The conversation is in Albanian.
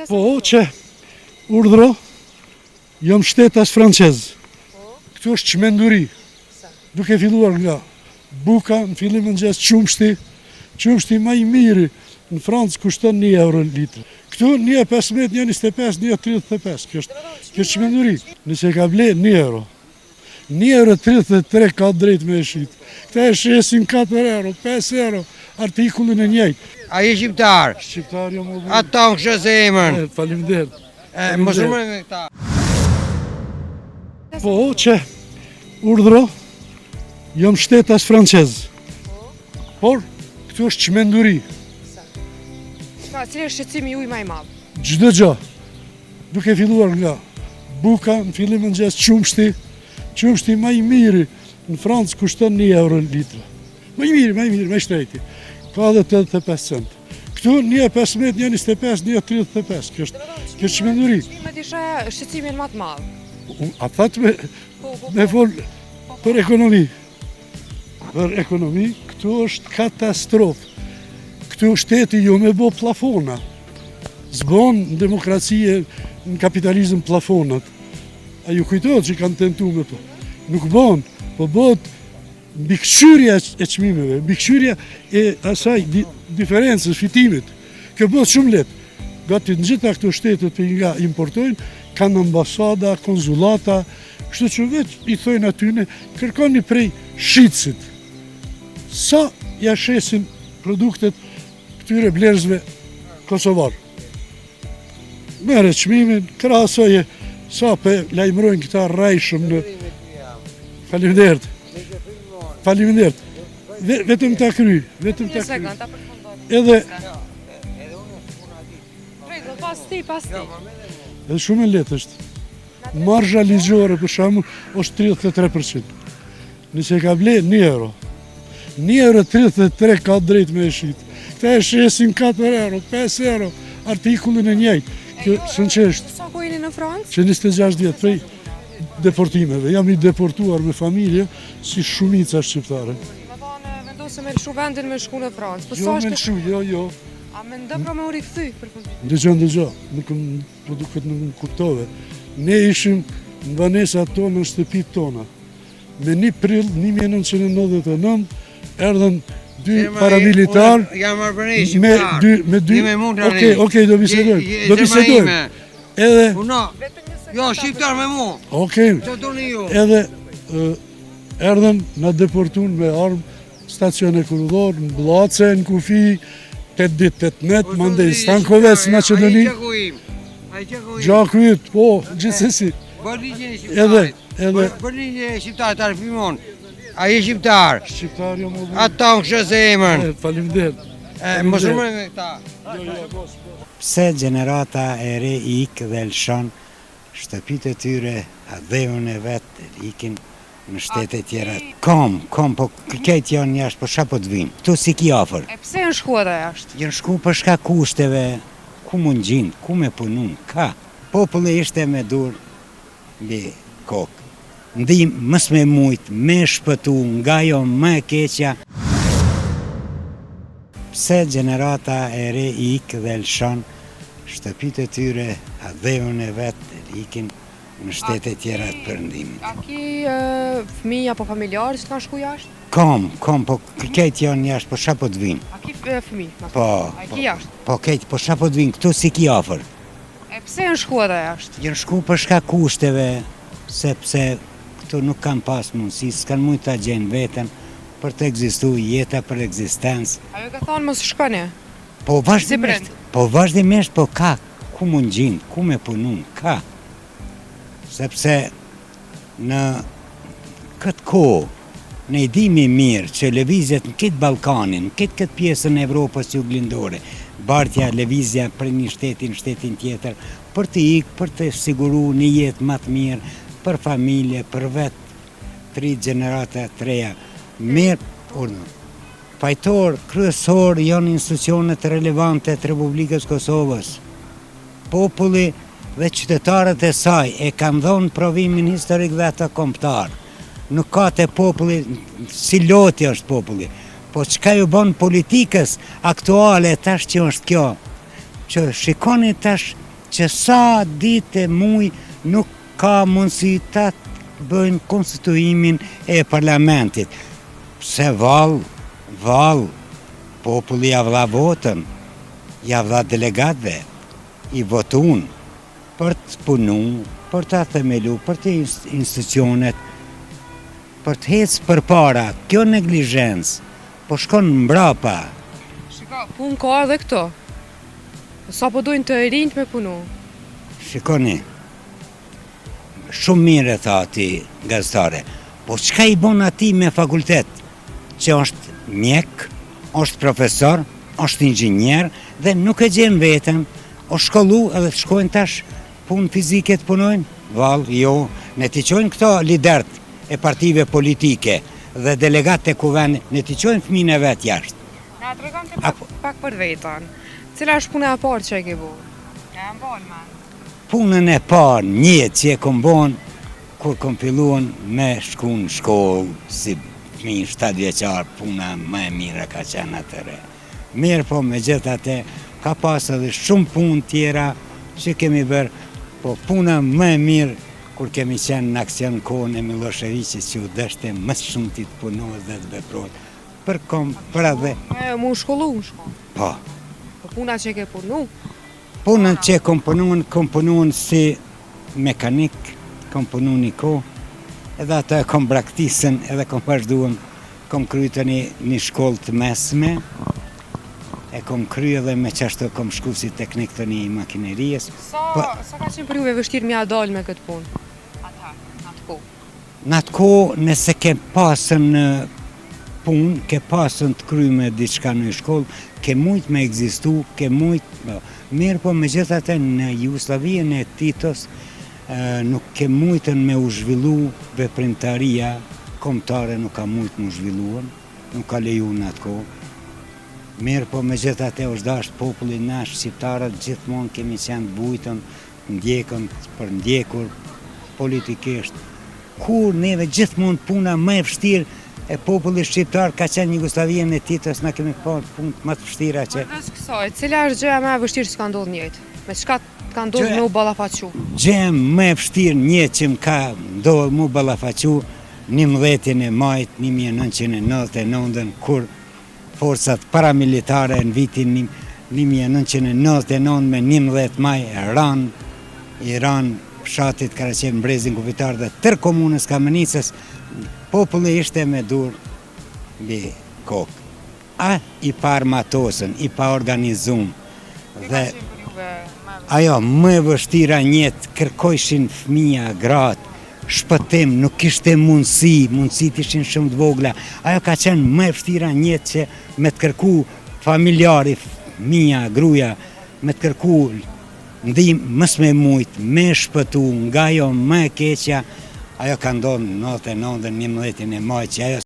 Po, që urdhro, jam shtetas francez. Këtu është çmenduri. Duke filluar nga buka, në fillim mëngjes qumshti më i miri në Francë kushton 1 euro litër. Këtu 1,15, 1,25, 1,35. Kjo është çmenduri. Nëse ka ble 1 euro. 1,33 ka drejt me e shit. Këta e shesin 4 euro, 5 euro, artikullin e njëjtë. A je shqiptar? Shqiptar jam o A ta në kështë se emën? Faleminderit. Mos më me këta. Po, që urdhro, jam shtetas francez. Por, këtu është çmenduri. Cili është shqetësimi juaj më i madh? Çdo gjë. Duke filluar nga buka, në fillim mëngjes qumshti më i miri në Francë kushton 1 euro litër. Më i miri, më i shtrejti. Ka edhe 85 cent. Këtu 1,15, 1,25, 1,35. Kjo është çmenduri. Më disha shqetësimin më të madh. A thatë me fol për ekonomi. Për ekonomi, këtu është katastrofë. Këtu shteti jo me bo plafona. Zbon në demokracie, në kapitalizm plafonat. A ju kujtojtë që kanë tentu me po. Nuk bon, po bot mbikëqyrja e çmimeve, mbikëqyrja e asaj diferencës, fitimit. Kjo bot shumë letë. Gati në gjitha këto shtetet që nga importojnë, kanë ambasada, konzulata, kështu që veç i thojnë atyne, kërkoni prej shitësit. Sa ja shesin produktet këtyre blerësve kosovar. Mere çmimin, krahasoje sa pe lajmërojnë këta rajshëm në... Faleminderit. Faleminderit. Vetëm ta kry, vetëm ta kry. Edhe... Pas ti. Edhe shumë e letë është. Marzha ligjore për shembull është 33%. Nëse ka ble 1 euro. 1,33 ka drejt me e shit. Këta e shesin 4 euro, 5 euro, artikullin e njëjtë. Kjo sinqerisht. Sa ku jeni në Francë? Që 26 vjetë prej deportimeve. Jam i deportuar me familje si shumica shqiptare. Më thonë vendosë me lëshu vendin me shku në Francë. Jo me lëshu, jo. A me ndë pra me u rikëthy për këtë? Dëgjo, nuk më kuptove. Ne ishim në banesat tonë, në shtëpit tona. Me 1 prill 1999, erdhen 2 paramilitar, me 2, okej, do bisedojmë. Edhe... Jo, shqiptar me mu. Okej, edhe erdhen na deportun me armë, stacione kurudor, në Blace, në Kufi, 8 ditë, 8 net, mandej Stankovec, Macedoni. Gjakujt, po, gjithsesi. Edhe... Bërligjën e shqiptar të arfimon. A je shqiptar? Shqiptar jam o bu. A ta në kështë se emën? Faleminderit. Mos më me këta. Pse gjenerata e re ikë dhe lëshon shtëpit e tyre, a dhevën e vetë ikin në shtete tjera. Kom, po kërkejt janë jashtë, po shapo të vinë. Tu si ki afer. E pse në shku edhe jashtë? Jënë shku për shka kushteve, ku mund gjinë, ku me punun, ka. Popullë ishte me dur, bi kokë. Ndim mës me mujt, me shpëtu, nga jo më e keqja. Pse gjenerata e re ikë dhe lëshon shtëpit e tyre, a dhevën e vetë ikin në shtete tjera të përndimit. A ki fëmijë apo familjarë që të kanë shku jashtë? Kom, po kejt janë jashtë, po shapo të vinë. A ki fëmijë? Po, a ki jashtë? Po kejt, po shapo të vinë, këtu si ki afer. E pse në shku edhe jashtë? Jënë shku për shka kushteve, sepse këtu nuk kanë pas mundësi, s'kanë mujtë ta gjenë vetën për të egzistu jeta për egzistencë. Ajo ka thonë mos shkone? Po vazhdimisht, po ka, ku mund gjinë, ku me punun, ka. Sepse në këtë kohë, ne i dimi mirë që lëvizjet në këtë Balkanin, në këtë pjesën e Evropës juglindore, bartja lëvizja për një shtetin tjetër, për të ikë, për të siguru një jetë më të mirë, për familje, për vetë 3 gjenerata të reja. Mirë, fajtor, kryesor, janë institucionet relevante të Republikës Kosovës. Populli dhe qytetarët e saj e kanë dhonë provimin historik dhe ata kombëtar. Nuk ka të populli, si loti është populli, po çka ju bën politikës aktuale tash që është kjo, që shikoni tash që sa ditë e muj nuk ka mundësi ta bëjnë konstituimin e parlamentit. Se val, populli javla votën, javla delegatve, i votun për të punu, për të themelu, për të institucionet, për të hecë për para, kjo neglizhencë, po shkon mbrapa. Punë ka edhe këto. Sa po dojnë të rinjt me punu? Shikoni, shumë mire tha ati gazetare, po çka i bon ati me fakultet, që është mjek, është profesor, është inxhinier dhe nuk e gjen veten, o shkollu edhe të shkojnë tash punë fizike të punojnë? Jo, ne t'i qojnë këto lidert e partive politike dhe delegat të kuvend, ne t'i qojnë fëmijën e vetë jashtë. Na të regon të pak për vetën. Cila është puna e parë që e ke bu? Ja më bolë, man. Punën e parë, një që e kom bon, kur kom filluan me shku në shkollë, si fëmijë 7 vjeçar, puna më e mira ka qenë atëre. Mirë po me gjithë atë, ka pas edhe shumë punë tjera që kemi bërë, po puna më e mirë kur kemi qenë në aksion kohën e Miloševićit që u deshte më shumë ti të punohet dhe të veprohet. Për edhe... Mu shkollu në shkollë? Po. Po puna që ke punu? Punën që kom punuan si mekanik, kom punu një kohë, edhe ato e kom braktisën, edhe kom vazhduan, kom krytë një shkollë të mesme, e kom kry edhe me qashtu kom shku si teknik të një makinerijës. Sa ka qenë për juve vështirë mja dalë me këtë punë? Në atë kohë? Në atë kohë, nëse ke pasën punë, ke pasën të kry me diçka në shkollë, ke mujtë me egzistu, ke mujtë... Mirë po me gjithë atë në Jugoslavijën e Titos, nuk ke mujtën me u zhvillu veprimtaria, kombëtare nuk ka mujtë me u zhvilluan, nuk ka leju në atë kohë. Mirë po me gjithë atë është dashtë populli nash, shqiptarët, gjithmonë kemi qenë bujtën, ndjekën për ndjekur politikisht. Kur neve gjithmonë puna më e vështirë e populli shqiptar ka qenë Jugoslavijën e Titos, na kemi parë punë më të vështira që... Përdes kësaj, cila është gjëja më e vështirë që ka ndodhur në jetë? Me çka ka ndodhur me u ballafaqu? Gjëja më e vështirë në jetë që më ka ndodhur me u ballafaqu 11 majit 1999, kur forcat paramilitare në vitin 1999 me 11 maj Iran, fshatit Karaçev, Brezin, Kufitar dhe tërë komunës Kamenicës, populli ishte me dur mbi kokë. I pa armatosën, i pa organizum. Dhe ajo më e vështira njetë, kërkojshin fëmija, gratë, shpëtim, nuk ishte mundësit ishin shumë të vogla. Ajo ka qenë më e vështira njetë që me të kërku familjari, fëmija, gruja, me të kërku ndim mës me mujtë, me shpëtu nga jo më e keqja, ajo ka ndonë në 99 11 maj që ajo